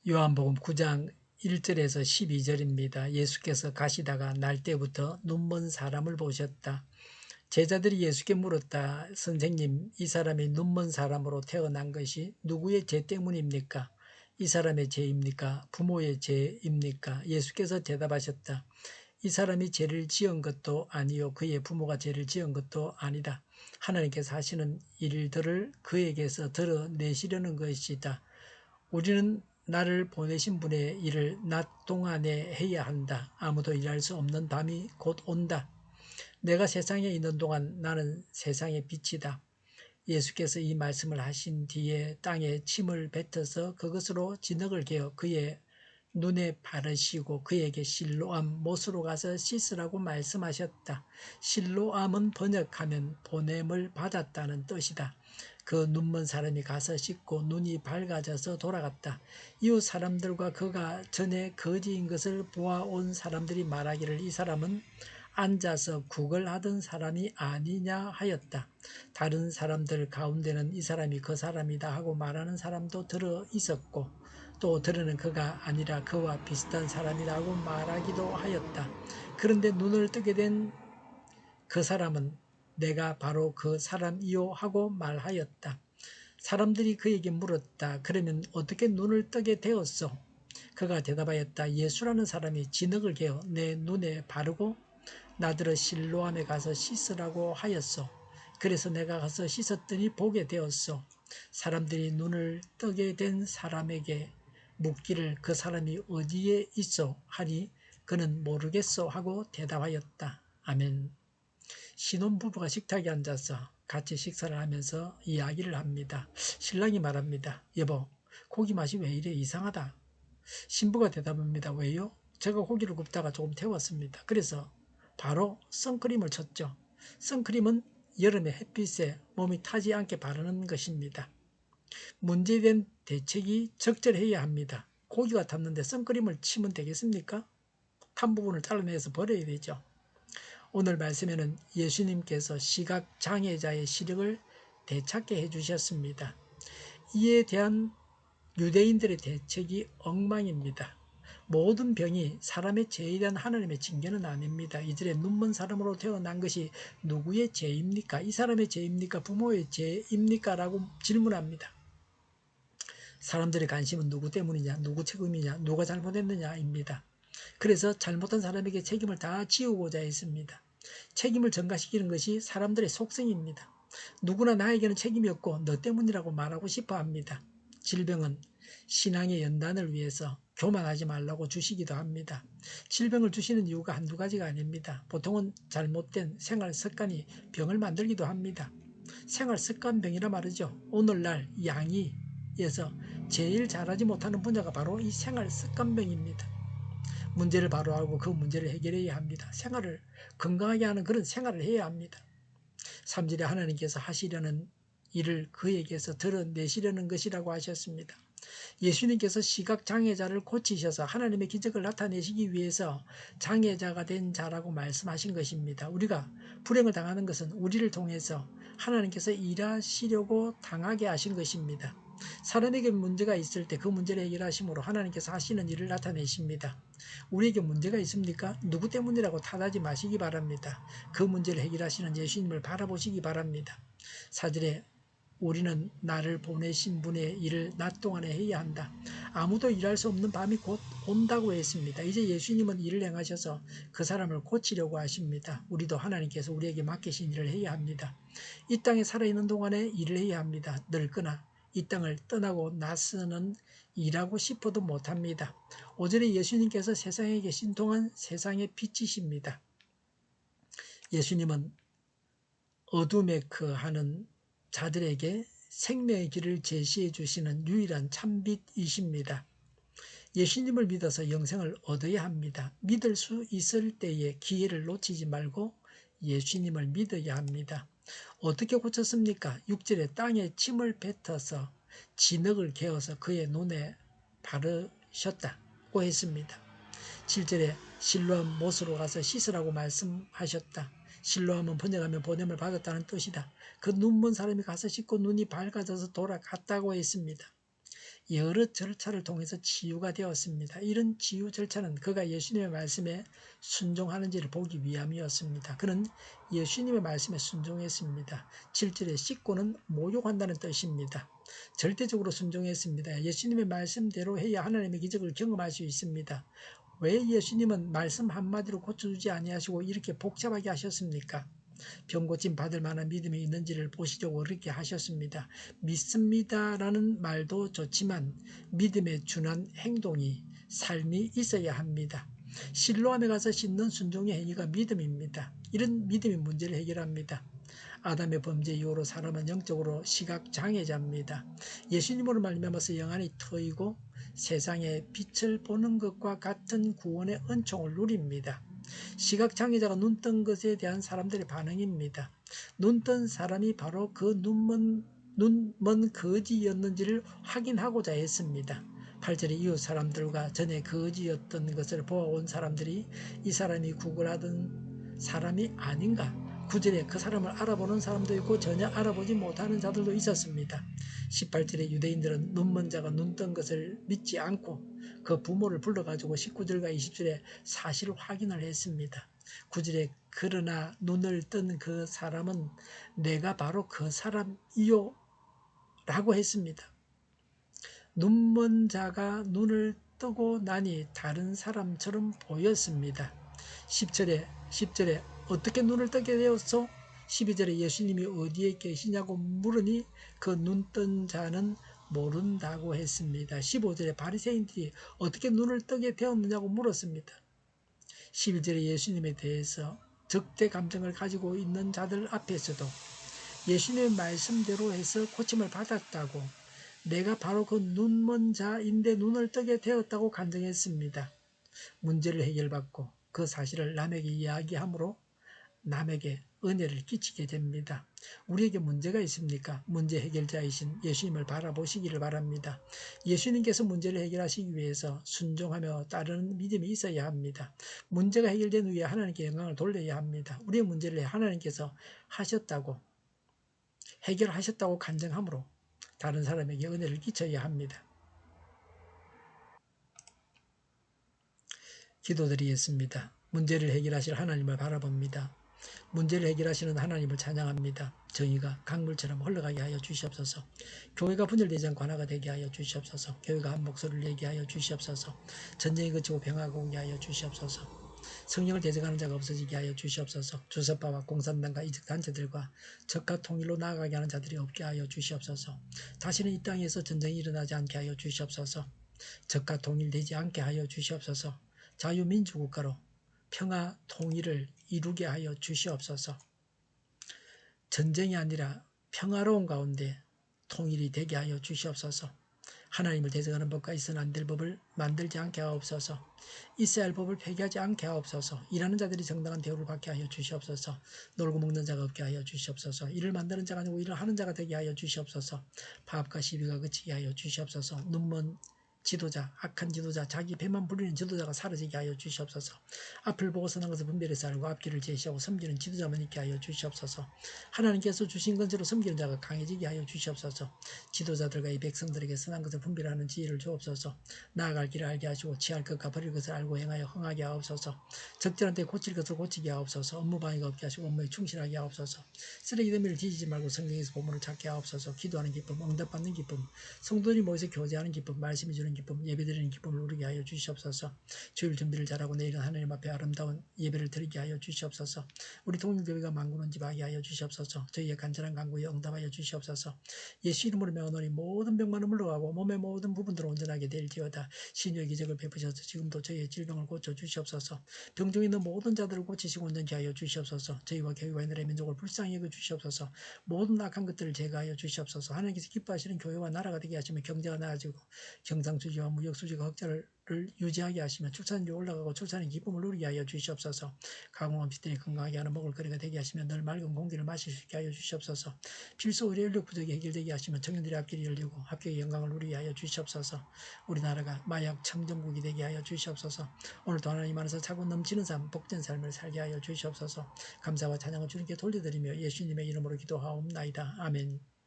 요한복음 9장 1절에서 12절입니다. 예수께서 가시다가 날 때부터 눈먼 사람을 보셨다. 제자들이 예수께 물었다. 선생님, 이 사람이 눈먼 사람으로 태어난 것이 누구의 죄 때문입니까? 이 사람의 죄입니까? 부모의 죄입니까? 예수께서 대답하셨다. 이 사람이 죄를 지은 것도 아니요 그의 부모가 죄를 지은 것도 아니다. 하나님께서 하시는 일들을 그에게서 드러내시려는 것이다. 우리는 나를 보내신 분의 일을 낮 동안에 해야 한다. 아무도 일할 수 없는 밤이 곧 온다. 내가 세상에 있는 동안 나는 세상의 빛이다. 예수께서 이 말씀을 하신 뒤에 땅에 침을 뱉어서 그것으로 진흙을 개어 그의 눈에 바르시고 그에게 실로암 못으로 가서 씻으라고 말씀하셨다. 실로암은 번역하면 보냄을 받았다는 뜻이다. 그 눈먼 사람이 가서 씻고 눈이 밝아져서 돌아갔다. 이웃 사람들과 그가 전에 거지인 것을 보아온 사람들이 말하기를 이 사람은 앉아서 구걸하던 사람이 아니냐 하였다. 다른 사람들 가운데는 이 사람이 그 사람이다 하고 말하는 사람도 들어 있었고 또 들으는 그가 아니라 그와 비슷한 사람이라고 말하기도 하였다. 그런데 눈을 뜨게 된 그 사람은 내가 바로 그 사람이요 하고 말하였다. 사람들이 그에게 물었다. 그러면 어떻게 눈을 뜨게 되었소? 그가 대답하였다. 예수라는 사람이 진흙을 개어 내 눈에 바르고 나더러 실로암에 가서 씻으라고 하였소. 그래서 내가 가서 씻었더니 보게 되었소. 사람들이 눈을 뜨게 된 사람에게 묻기를 그 사람이 어디에 있소 하니 그는 모르겠소 하고 대답하였다. 아멘. 신혼부부가 식탁에 앉아서 같이 식사를 하면서 이야기를 합니다. 신랑이 말합니다. 여보, 고기 맛이 왜 이래 이상하다. 신부가 대답합니다. 왜요? 제가 고기를 굽다가 조금 태웠습니다. 그래서 바로 선크림을 쳤죠. 선크림은 여름에 햇빛에 몸이 타지 않게 바르는 것입니다. 문제에 대한 대책이 적절해야 합니다. 고기가 탔는데 선크림을 치면 되겠습니까? 탄 부분을 잘라내서 버려야 되죠. 오늘 말씀에는 예수님께서 시각장애자의 시력을 되찾게 해주셨습니다. 이에 대한 유대인들의 대책이 엉망입니다. 모든 병이 사람의 죄에 대한 하나님의 징계는 아닙니다. 이절에 눈먼 사람으로 태어난 것이 누구의 죄입니까? 이 사람의 죄입니까? 부모의 죄입니까? 라고 질문합니다. 사람들의 관심은 누구 때문이냐, 누구 책임이냐, 누가 잘못했느냐입니다. 그래서 잘못한 사람에게 책임을 다 지우고자 했습니다. 책임을 전가시키는 것이 사람들의 속성입니다. 누구나 나에게는 책임이 없고 너 때문이라고 말하고 싶어 합니다. 질병은 신앙의 연단을 위해서 교만하지 말라고 주시기도 합니다. 질병을 주시는 이유가 한두 가지가 아닙니다. 보통은 잘못된 생활 습관이 병을 만들기도 합니다. 생활 습관병이라 말이죠. 오늘날 양의에서 제일 잘하지 못하는 분야가 바로 이 생활 습관병입니다. 문제를 바로 알고 그 문제를 해결해야 합니다. 생활을 건강하게 하는 그런 생활을 해야 합니다. 3절에 하나님께서 하시려는 일을 그에게서 드러내시려는 것이라고 하셨습니다. 예수님께서 시각장애자를 고치셔서 하나님의 기적을 나타내시기 위해서 장애자가 된 자라고 말씀하신 것입니다. 우리가 불행을 당하는 것은 우리를 통해서 하나님께서 일하시려고 당하게 하신 것입니다. 사람에게 문제가 있을 때 그 문제를 해결하심으로 하나님께서 하시는 일을 나타내십니다. 우리에게 문제가 있습니까? 누구 때문이라고 탓하지 마시기 바랍니다. 그 문제를 해결하시는 예수님을 바라보시기 바랍니다. 4절에 우리는 나를 보내신 분의 일을 낮 동안에 해야 한다. 아무도 일할 수 없는 밤이 곧 온다고 했습니다. 이제 예수님은 일을 행하셔서 그 사람을 고치려고 하십니다. 우리도 하나님께서 우리에게 맡기신 일을 해야 합니다. 이 땅에 살아있는 동안에 일을 해야 합니다. 늙거나 이 땅을 떠나고 나서는 일하고 싶어도 못합니다. 오전에 예수님께서 세상에 계신 동안 세상의 빛이십니다. 예수님은 어둠에 거하는 자들에게 생명의 길을 제시해 주시는 유일한 참빛이십니다. 예수님을 믿어서 영생을 얻어야 합니다. 믿을 수 있을 때에 기회를 놓치지 말고 예수님을 믿어야 합니다. 어떻게 고쳤습니까? 6절에 땅에 침을 뱉어서 진흙을 개어서 그의 눈에 바르셨다고 했습니다. 7절에 실로암 못으로 가서 씻으라고 말씀하셨다. 실로암은 번역하면 보냄을 받았다는 뜻이다. 그 눈먼 사람이 가서 씻고 눈이 밝아져서 돌아갔다고 했습니다. 여러 절차를 통해서 치유가 되었습니다. 이런 치유 절차는 그가 예수님의 말씀에 순종하는지를 보기 위함이었습니다. 그는 예수님의 말씀에 순종했습니다. 7절에 씻고는 목욕한다는 뜻입니다. 절대적으로 순종했습니다. 예수님의 말씀대로 해야 하나님의 기적을 경험할 수 있습니다. 왜 예수님은 말씀 한마디로 고쳐주지 아니하시고 이렇게 복잡하게 하셨습니까? 병 고침 받을 만한 믿음이 있는지를 보시려고 그렇게 하셨습니다. 믿습니다라는 말도 좋지만 믿음에 준한 행동이, 삶이 있어야 합니다. 실로암에 가서 씻는 순종의 행위가 믿음입니다. 이런 믿음이 문제를 해결합니다. 아담의 범죄 이후로 사람은 영적으로 시각장애자입니다. 예수님으로 말미암아서 영안이 트이고 세상의 빛을 보는 것과 같은 구원의 은총을 누립니다. 시각장애자가 눈 뜬 것에 대한 사람들의 반응입니다. 눈 뜬 사람이 바로 그 눈먼 거지였는지를 확인하고자 했습니다. 8절에 이웃 사람들과 전에 거지였던 것을 보아온 사람들이 이 사람이 구걸하던 사람이 아닌가? 9절에 그 사람을 알아보는 사람도 있고 전혀 알아보지 못하는 자들도 있었습니다. 18절에 유대인들은 눈먼 자가 눈 뜬 것을 믿지 않고 그 부모를 불러가지고 19절과 20절에 사실 확인을 했습니다. 9절에 그러나 눈을 뜬 그 사람은 내가 바로 그 사람이요 라고 했습니다. 눈먼 자가 눈을 뜨고 나니 다른 사람처럼 보였습니다. 10절에 어떻게 눈을 뜨게 되었소? 12절에 예수님이 어디에 계시냐고 물으니 그 눈 뜬 자는 모른다고 했습니다. 15절에 바리새인들이 어떻게 눈을 뜨게 되었느냐고 물었습니다. 11절에 예수님에 대해서 적대 감정을 가지고 있는 자들 앞에서도 예수님의 말씀대로 해서 고침을 받았다고, 내가 바로 그 눈먼 자인데 눈을 뜨게 되었다고 간증했습니다. 문제를 해결받고 그 사실을 남에게 이야기함으로 남에게 은혜를 끼치게 됩니다. 우리에게 문제가 있습니까? 문제 해결자이신 예수님을 바라보시기를 바랍니다. 예수님께서 문제를 해결하시기 위해서 순종하며 따르는 믿음이 있어야 합니다. 문제가 해결된 후에 하나님께 영광을 돌려야 합니다. 우리의 문제를 하나님께서 하셨다고, 해결하셨다고 간증함으로 다른 사람에게 은혜를 끼쳐야 합니다. 기도드리겠습니다. 문제를 해결하실 하나님을 바라봅니다. 문제를 해결하시는 하나님을 찬양합니다. 정의가 강물처럼 흘러가게 하여 주시옵소서. 교회가 분열되지 않고 하나가 되게 하여 주시옵소서. 교회가 한 목소리를 내게 하여 주시옵소서. 전쟁이 그치고 평화가 오게 하여 주시옵소서. 성령을 대적하는 자가 없어지게 하여 주시옵소서. 주석파와 공산당과 이적단체들과 적과 통일로 나아가게 하는 자들이 없게 하여 주시옵소서. 다시는 이 땅에서 전쟁이 일어나지 않게 하여 주시옵소서. 적과 통일되지 않게 하여 주시옵소서. 자유민주국가로 평화 통일을 이루게 하여 주시옵소서. 전쟁이 아니라 평화로운 가운데 통일이 되게 하여 주시옵소서. 하나님을 대적하는 법과 있어는 안 될 법을 만들지 않게 하옵소서. 있어야 할 법을 폐기하지 않게 하옵소서. 일하는 자들이 정당한 대우를 받게 하여 주시옵소서. 놀고 먹는 자가 없게 하여 주시옵소서. 일을 만드는 자가 아니고 일을 하는 자가 되게 하여 주시옵소서. 파업과 시비가 그치게 하여 주시옵소서. 눈먼 지도자, 악한 지도자, 자기 배만 부리는 지도자가 사라지게 하여 주시옵소서. 앞을 보고 선한 것을 분별해서 알고 앞길을 제시하고 섬기는 지도자만 있게 하여 주시옵소서. 하나님께서 주신 것으로 섬기는 자가 강해지게 하여 주시옵소서. 지도자들과 이 백성들에게 선한 것을 분별하는 지혜를 주옵소서. 나아갈 길을 알게 하시고 취할 것과 버릴 것을 알고 행하여 흥하게 하옵소서. 적절한 때 고칠 것을 고치게 하옵소서. 업무 방해가 없게 하시고 업무에 충실하게 하옵소서. 쓰레기 더미를 뒤지지 말고 성경에서 보물을 찾게 하옵소서. 기도하는 기쁨, 응답받는 기쁨, 성도들이 모여서 교제하는 기쁨, 말씀이 주는 기쁨, 예배드리는 기쁨을 누리게 하여 주시옵소서. 주일 준비를 잘하고 내일은 하나님 앞에 아름다운 예배를 드리게 하여 주시옵소서. 우리 통일교회가 만구는 집하게 하여 주시옵소서. 저희의 간절한 간구에 응답하여 주시옵소서. 예수 이름으로 명하노니 모든 병만은 물러가고 몸의 모든 부분들을 온전하게 될지어다. 신유의 기적을 베푸셔서 지금도 저희의 질병을 고쳐 주시옵소서. 병중에 있는 모든 자들을 고치시고 온전케 하여 주시옵소서. 저희와 교회와 나라의 민족을 불쌍히 여겨 주시옵소서. 모든 악한 것들을 제거하여 주시옵소서. 하나님께서 기뻐하시는 교회와 나라가 되게 하시며 경제가 나아지고 경상수지와 무역수지가 흑자를 유지하게 하시며 출산율이 올라가고 출산의 기쁨을 누리게 하여 주시옵소서. 가공한 피들이 건강하게 하는 먹을거리가 되게 하시며 늘 맑은 공기를 마실 수 있게 하여 주시옵소서. 필수 의료 인력 부족이 해결되게 하시며 청년들의 앞길이 열리고 합격의 영광을 누리게 하여 주시옵소서. 우리나라가 마약 청정국이 되게 하여 주시옵소서. 오늘도 하나님 안에서 차고 넘치는 삶, 복된 삶을 살게 하여 주시옵소서. 감사와 찬양을 주님께 돌려드리며 예수님의 이름으로 기도하옵나이다. 아멘.